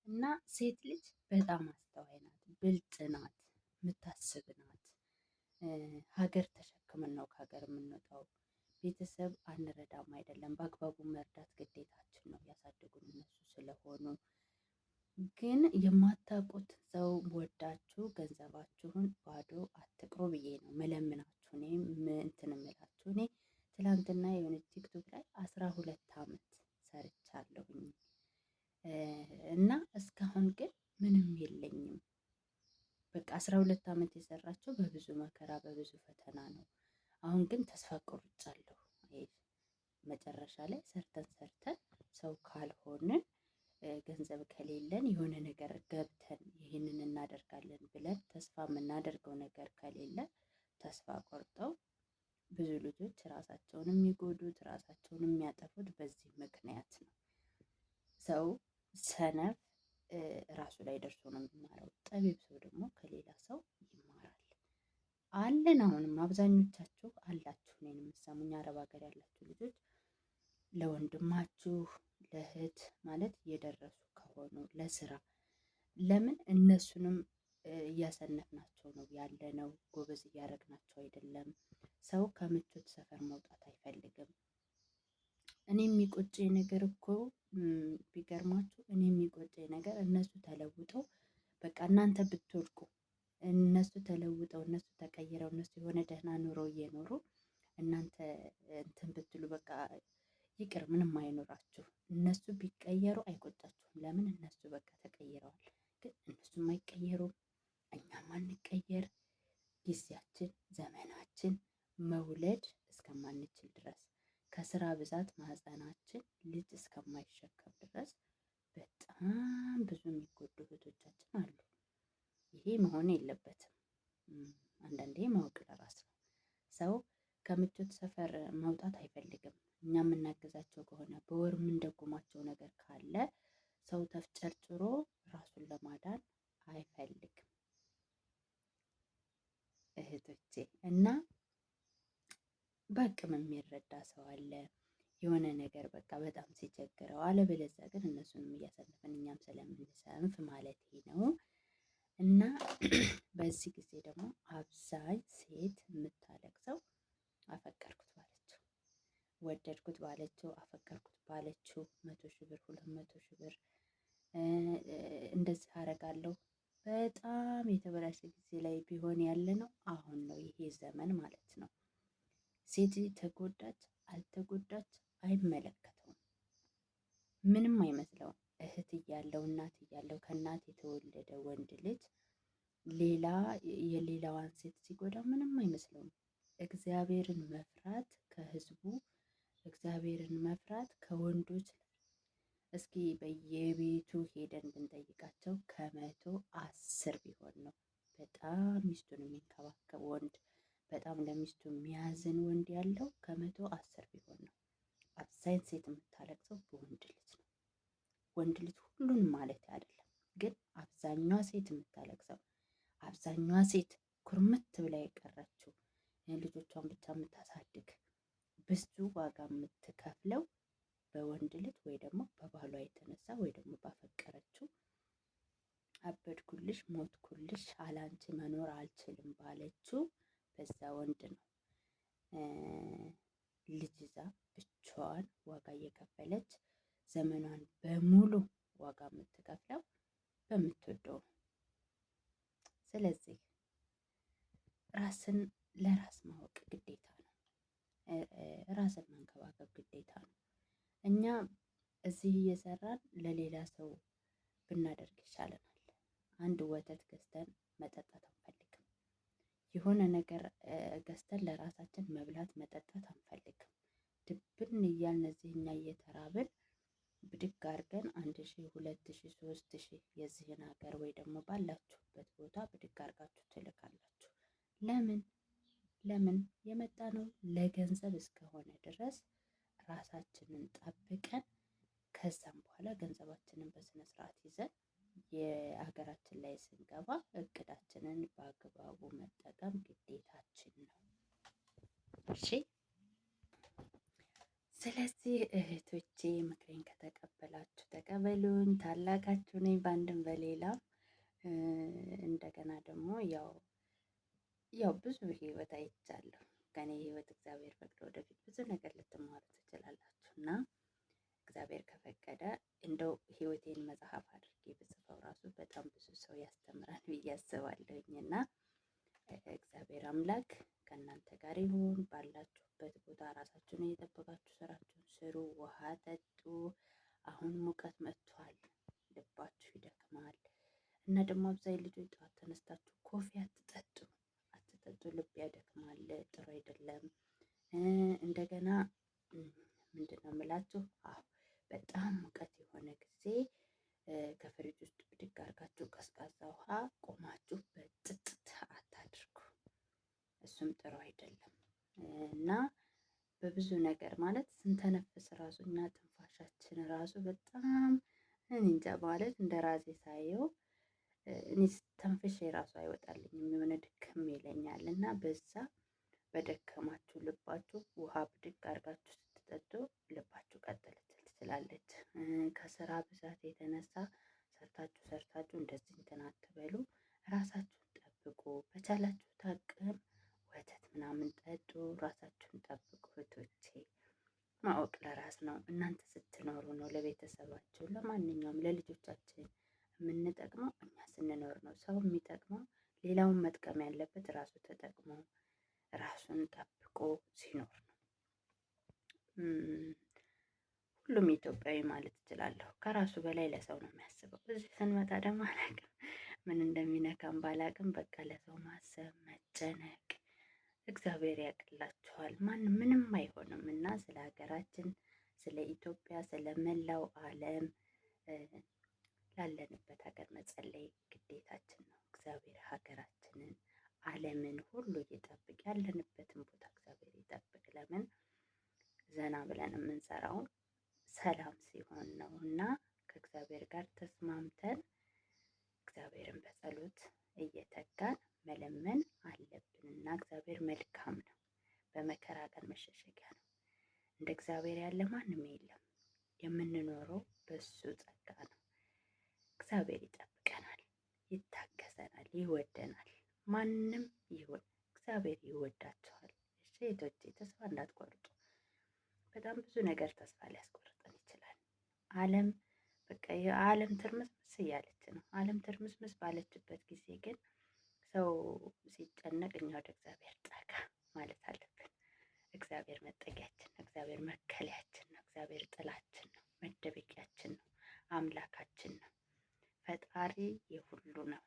እና ሴት ልጅ በጣም አስተዋይ ናት፣ ብልጥ ናት፣ የምታስብ ናት። ሀገር ተሸክመን ነው ከሀገር የምንወጣው። ቤተሰብ አንረዳም አይደለም፣ በአግባቡ መርዳት ግዴታችን ነው፣ ያሳደጉን እነሱ ስለሆኑ። ግን የማታውቁት ሰው ወዳችሁ ገንዘባችሁን ባዶ አትቅሩ ብዬ ነው መለምናችሁ። እኔ እንትን እምላችሁ እኔ ትላንትና የሆነ ቲክቶክ ላይ 12 ዓመት ሰርቻለሁኝ እና እስካሁን ግን ምንም የለኝም። በቃ 12 ዓመት የሰራቸው በብዙ መከራ በብዙ ፈተና ነው። አሁን ግን ተስፋ ቆርጫለሁ። መጨረሻ ላይ ሰርተን ሰው ካልሆንን ገንዘብ ከሌለን የሆነ ነገር ገብተን ይህንን እናደርጋለን ብለን ተስፋ የምናደርገው ነገር ከሌለ ተስፋ ቆርጠው ብዙ ልጆች ራሳቸውን የሚጎዱት ራሳቸውን የሚያጠፉት በዚህ ምክንያት ነው። ሰው ሰነፍ ራሱ ላይ ደርሶ ነው የሚማረው። ጠቢብ ሰው ደግሞ ከሌላ ሰው ይማራል። አለን አሁንም አብዛኞቻችሁ አላችሁ፣ እኔን የምትሰሙኝ አረብ ሀገር ያላችሁ ልጆች ለወንድማችሁ ለእህት ማለት እየደረሱ ከሆኑ ለስራ ለምን እነሱንም እያሰነፍናቸው ነው ያለ ነው። ጎበዝ እያደረግናቸው አይደለም። ሰው ከምቾት ሰፈር መውጣት አይፈልግም። እኔ የሚቆጨኝ ነገር እኮ ቢገርማችሁ፣ እኔ የሚቆጨኝ ነገር እነሱ ተለውጠው በቃ እናንተ ብትወድቁ፣ እነሱ ተለውጠው እነሱ ተቀይረው እነሱ የሆነ ደህና ኑሮ እየኖሩ እናንተ እንትን ብትሉ በቃ ይቅር ምንም አይኖራችሁ። እነሱ ቢቀየሩ አይቆጫችሁም። ለምን እነሱ በቃ ተቀይረዋል። ግን እነሱም አይቀየሩም፣ እኛም አንቀየር። ጊዜያችን ዘመናችን መውለድ እስከማንችል ድረስ ከስራ ብዛት ማህፀናችን ልጅ እስከማይሸከም ድረስ በጣም ብዙ የሚጎዱ እህቶቻችን አሉ። ይሄ መሆን የለበትም። አንዳንዴ ማወቅ ለራስ ነው። ሰው ከምቾት ሰፈር መውጣት አይፈልግም። እኛ የምናገዛቸው ከሆነ በወር የምንደጉማቸው ነገር ካለ ሰው ተፍጨርጭሮ ራሱን ለማዳን አይፈልግም እህቶቼ። እና በአቅም የሚረዳ ሰው አለ የሆነ ነገር በቃ በጣም ሲቸግረው፣ አለበለዚያ ግን እነሱንም እያሰነፍን እኛም ስለምንሰንፍ ማለት ነው። እና በዚህ ጊዜ ደግሞ አብዛኝ ሴት የምታለቅሰው አፈቀርኩት ባለችው፣ ወደድኩት ባለችው፣ አፈቀርኩት ባለችው 100 ሺህ ብር 200 ሺህ ብር እንደዚህ አደርጋለሁ። በጣም የተበላሸ ጊዜ ላይ ቢሆን ያለ ነው አሁን ነው ይሄ ዘመን ማለት ነው። ሴት ተጎዳች አልተጎዳች አይመለከተውም፣ ምንም አይመስለውም። እህት እያለው እናት እያለው ከእናት የተወለደ ወንድ ልጅ ሌላ የሌላዋን ሴት ሲጎዳ ምንም አይመስለውም። እግዚአብሔርን መፍራት ከህዝቡ፣ እግዚአብሔርን መፍራት ከወንዶች እስኪ በየቤቱ ሄደን ብንጠይቃቸው ከ110 ቢሆን ነው በጣም ሚስቱን የሚንከባከብ ወንድ፣ በጣም ለሚስቱ የሚያዝን ወንድ ያለው ከ110 ቢሆን ነው። አብዛኝ ሴት የምታለቅሰው በወንድ ልጅ ነው። ወንድ ልጅ ሁሉንም ማለት አይደለም፣ ግን አብዛኛዋ ሴት የምታለቅሰው፣ አብዛኛዋ ሴት ኩርምት ብላ የቀረችው ልጆቿን ብቻ የምታሳድግ ብዙ ዋጋ የምትከፍለው በወንድ ልጅ ወይ ደግሞ በባሏ የተነሳ ወይ ደግሞ ባፈቀረችው አበድኩልሽ ሞትኩልሽ አላንቺ መኖር አልችልም ባለችው በዛ ወንድ ነው ልጅ ይዛ ብቻዋን ዋጋ እየከፈለች ዘመኗን በሙሉ ዋጋ የምትከፍለው በምትወደው። ስለዚህ ራስን ለራስ ማወቅ ግዴታ ነው። ራስን መንከባከብ ግዴታ ነው። እኛ እዚህ እየሰራን ለሌላ ሰው ብናደርግ ይሻለናል። አንድ ወተት ገዝተን መጠጣት አንፈልግም። የሆነ ነገር ገዝተን ለራሳችን መብላት መጠጣት አንፈልግም። ድብን እያልን እዚህ እኛ እየተራብን ብድግ አድርገን 1,000 2,000 3,000 የዚህን ሀገር ወይ ደግሞ ባላችሁበት ቦታ ብድግ አድርጋችሁ ትልካላችሁ። ለምን የመጣ ነው ለገንዘብ እስከሆነ ድረስ ራሳችንን ጠብቀን ከዛም በኋላ ገንዘባችንን በስነ ስርዓት ይዘን የሀገራችን ላይ ስንገባ እቅዳችንን በአግባቡ መጠቀም ግዴታችን ነው። እሺ ስለዚህ እህቶቼ ምክሬን ከተቀበላችሁ ተቀበሉኝ። ታላቃችሁ ነኝ በአንድም በሌላም። እንደገና ደግሞ ያው ብዙ ህይወት አይቻለሁ። ከኔ ህይወት እግዚአብሔር ፈቅዶ ወደፊት ብዙ ነገር ልትማሩ ትችላላችሁ እና እግዚአብሔር ከፈቀደ እንደው ህይወቴን መጽሐፍ አድርጌ ብጽፈው ራሱ በጣም ብዙ ሰው ያስተምራል ብዬ አስባለሁኝ እና እግዚአብሔር አምላክ ከእናንተ ጋር ይሁን። ባላችሁበት ቦታ ራሳችሁን እየጠበቃችሁ ስራችሁን ስሩ፣ ውሃ ጠጡ። አሁን ሙቀት መጥቷል፣ ልባችሁ ይደክማል እና ደግሞ አብዛኝ ልጆች ጠዋት ተነስታችሁ ኮፊ አትጠጡ፣ ልብ ያደክማል፣ ጥሩ አይደለም። እንደገና ምንድን ነው የምላችሁ? አዎ በጣም ሙቀት የሆነ ጊዜ ከፍሪጅ ውስጥ ብድግ አድርጋችሁ ቀዝቃዛ ውሃ ቆማችሁ በጥጥት አታድርጉ። እሱም ጥሩ አይደለም እና በብዙ ነገር ማለት ስንተነፍስ ራሱ እኛ ትንፋሻችን ራሱ በጣም እንጃ ማለት እንደ ራሴ ሳየው እኔ ተንፍሼ ራሱ አይወጣልኝም፣ የሆነ ድክም ይለኛል እና በዛ በደከማችሁ ልባችሁ ውሃ ብድግ አድርጋችሁ ስትጠጡ ልባችሁ ቀጥ ልትል ትችላለች። ከስራ ብዛት የተነሳ ሰርታችሁ እንደዚህ እንትን አትበሉ፣ ራሳችሁን ጠብቁ። በቻላችሁት አቅም ወተት ምናምን ጠጡ፣ ራሳችሁን ጠብቁ እህቶቼ። ማወቅ ለራስ ነው። እናንተ ስትኖሩ ነው ለቤተሰባችሁ፣ ለማንኛውም ለልጆቻችን የምንጠቅመው እኛ ስንኖር ነው። ሰው የሚጠቅመው ሌላውን መጥቀም ያለበት ራሱ ተጠቅሞ ራሱን ጠብቆ ሲኖር ነው። ሁሉም ኢትዮጵያዊ ማለት እችላለሁ ከራሱ በላይ ለሰው ነው የሚያስበው። እዚህ ስንመጣ ደግሞ አላቅም ምን እንደሚነካም ባላቅም፣ በቃ ለሰው ማሰብ መጨነቅ እግዚአብሔር ያቅላችኋል። ምንም አይሆንም እና ስለ ሀገራችን፣ ስለ ኢትዮጵያ፣ ስለ መላው ዓለም ላለንበት ሀገር መጸለይ ግዴታችን ነው። እግዚአብሔር ሀገራችንን ዓለምን ሁሉ ይጠብቅ፣ ያለንበትን ቦታ እግዚአብሔር ይጠብቅ። ለምን ዘና ብለን የምንሰራው ሰላም ሲሆን ነው እና ከእግዚአብሔር ጋር ተስማምተን እግዚአብሔርን በጸሎት እየተጋን መለመን አለብን እና እግዚአብሔር መልካም ነው። በመከራ ቀን መሸሸጊያ ነው። እንደ እግዚአብሔር ያለ ማንም የለም። የምንኖረው በሱ ጸጋ ነው። እግዚአብሔር ይጠብቀናል፣ ይታገሰናል፣ ይወደናል። ማንም ይሁን እግዚአብሔር ይወዳቸዋል። እሺ እህቶቼ ተስፋ እንዳትቆርጡ። በጣም ብዙ ነገር ተስፋ ሊያስቆርጠን ይችላል። ዓለም በቃ የዓለም ትርምስምስ እያለች ነው። ዓለም ትርምስምስ ባለችበት ጊዜ ግን ሰው ሲጨነቅ እኛ ወደ እግዚአብሔር ጠጋ ማለት አለብን። እግዚአብሔር መጠጊያችን ነው። እግዚአብሔር መከለያችን ነው። እግዚአብሔር ጥላችን ነው፣ መደበቂያችን ነው፣ አምላካችን ነው። ፈጣሪ የሁሉ ነው።